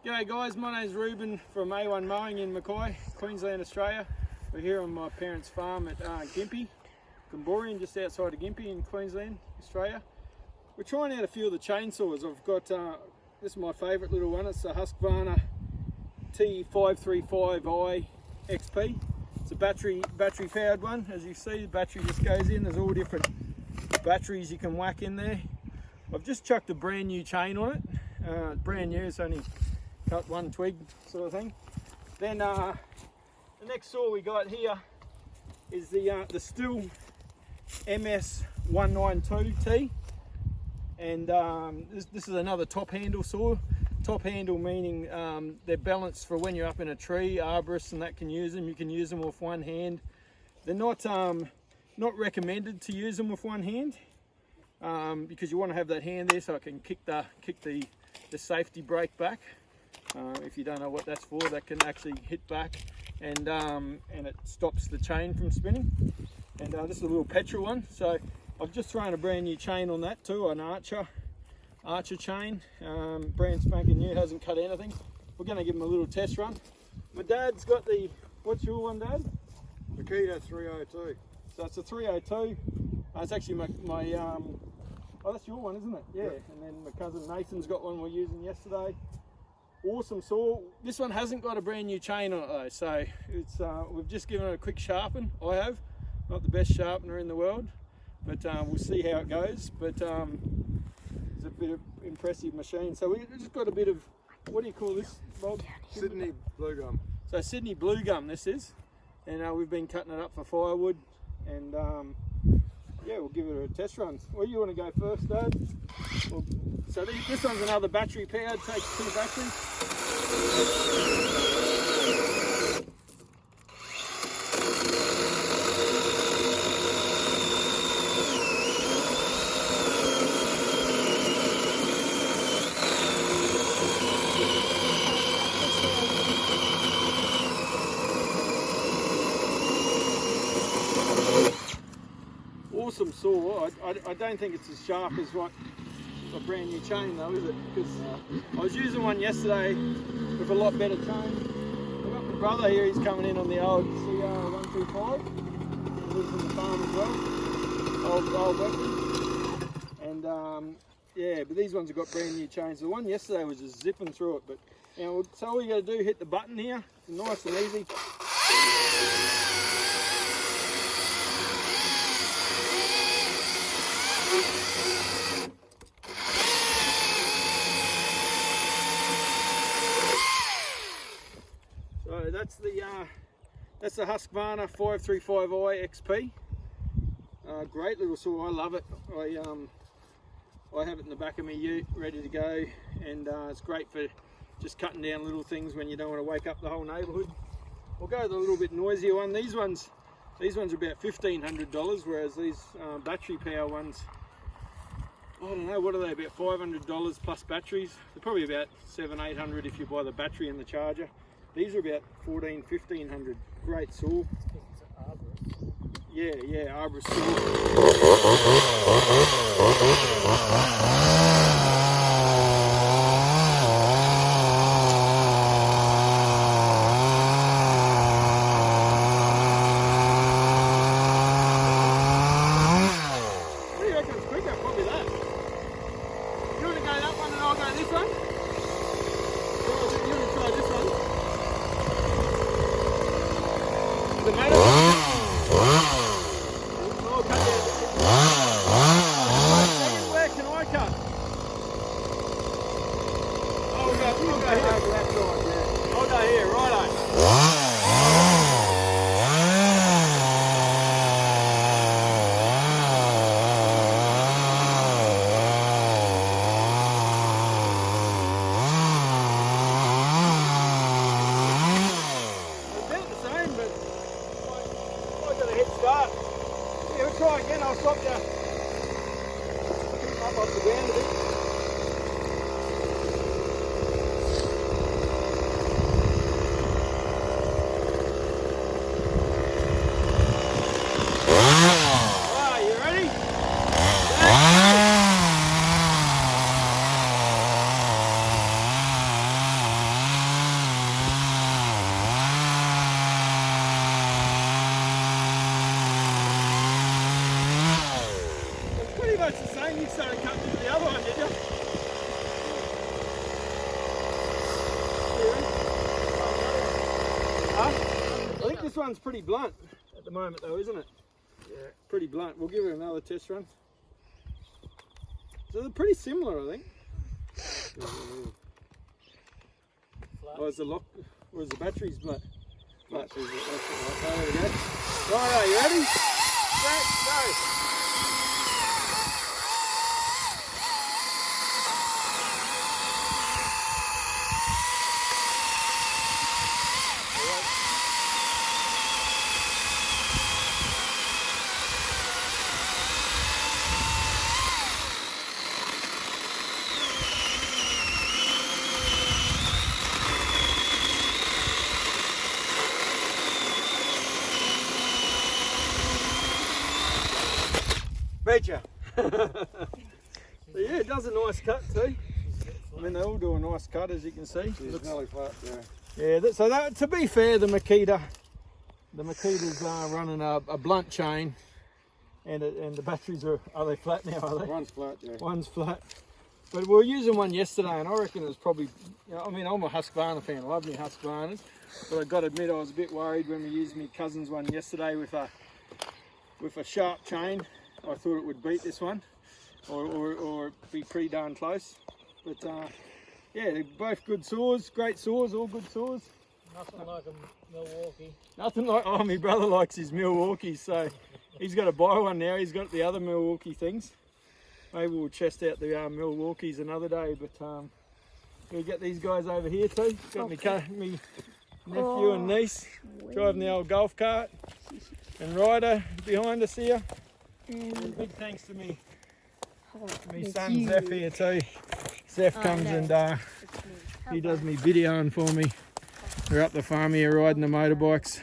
G'day guys, my name's Ruben from A1 Mowing in Mackay, Queensland, Australia. We're here on my parents' farm at Gympie, Gomborian, just outside of Gympie in Queensland, Australia. We're trying out a few of the chainsaws. I've got, this is my favourite little one, it's the Husquarna T535ixp. It's a battery powered one. As you see, the battery just goes in. There's all different batteries you can whack in there. I've just chucked a brand new chain on it. Brand new, it's only cut one twig sort of thing. Then the next saw we got here is the Stihl MS192T, and this is another top handle saw. Top handle meaning they're balanced for when you're up in a tree. Arborists and that can use them. You can use them with one hand. They're not recommended to use them with one hand because you want to have that hand there so it can kick the safety brake back. If you don't know what that's for, that can actually hit back and it stops the chain from spinning. And this is a little petrol one, so I've just thrown a brand new chain on that too, an Archer chain, brand spanking new, hasn't cut anything. We're going to give him a little test run. My dad's got the, what's your one, Dad? Makita 302. So it's a 302. It's actually my oh, that's your one, isn't it? Yeah. Yep. And then my cousin Nathan's got one we're using yesterday. Awesome saw. This one hasn't got a brand new chain on it though, so it's we've just given it a quick sharpen. I have, not the best sharpener in the world, but we'll see how it goes. But it's a bit of impressive machine. So we just got a bit of, what do you call this, Bob? Sydney blue gum. So Sydney blue gum this is, and we've been cutting it up for firewood, and yeah, we'll give it a test run. Well, you want to go first, Dad? Well, so this one's another battery powered, takes 2 batteries. Awesome saw. I don't think it's as sharp as what a brand new chain though, is it? Because I was using one yesterday with a lot better chain. I've got my brother here, he's coming in on the old CR125. He lives on the farm as well, old weapon. And yeah, but these ones have got brand new chains. The one yesterday was just zipping through it, but you know, so all you got to do, hit the button here, nice and easy. So that's the Husqvarna 535ixp. Great little saw, I love it. I have it in the back of my ute ready to go, and it's great for just cutting down little things when you don't want to wake up the whole neighbourhood. We'll go with a little bit noisier one. These ones are about $1,500, whereas these battery power ones, I don't know, what are they, about $500 plus batteries? They're probably about $700-800 if you buy the battery and the charger. These are about $1,400-1,500. Great saw. Yeah, arborist What do you reckon it's quicker? Probably that. You want to go that one and I'll go this one? You want to try this one? The matter? Where can I cut? You started cutting into the other one, did you? Huh? I think this one's pretty blunt at the moment though, isn't it? Yeah. Pretty blunt. We'll give it another test run. So they're pretty similar, I think. Oh, is the lock, or is the batteries blunt? Flat. There we go. Right, are you ready? Set, go. Betcha. So yeah, it does a nice cut too. I mean, they all do a nice cut, as you can see. It's nearly flat, yeah. Yeah, so that, to be fair, the Makita's running a blunt chain, and the batteries are they flat now? Are they? One's flat, yeah. One's flat. But we were using one yesterday, and I reckon it was probably. You know, I mean, I'm a Husqvarna fan. I love me Husqvarnas, but I got to admit, I was a bit worried when we used my cousin's one yesterday with a sharp chain. I thought it would beat this one, or be pretty darn close. But yeah, they're both good saws, great saws, all good saws. Nothing like a Milwaukee. Nothing like, oh, my brother likes his Milwaukee, so he's got to buy one now. He's got the other Milwaukee things. Maybe we'll test out the Milwaukees another day, but we'll get these guys over here too. Got me nephew and niece driving the old golf cart, and Ryder behind us here. And big thanks to me son Zeph here too. Zeph comes and he does me videoing for me. We're up the farm here riding the motorbikes.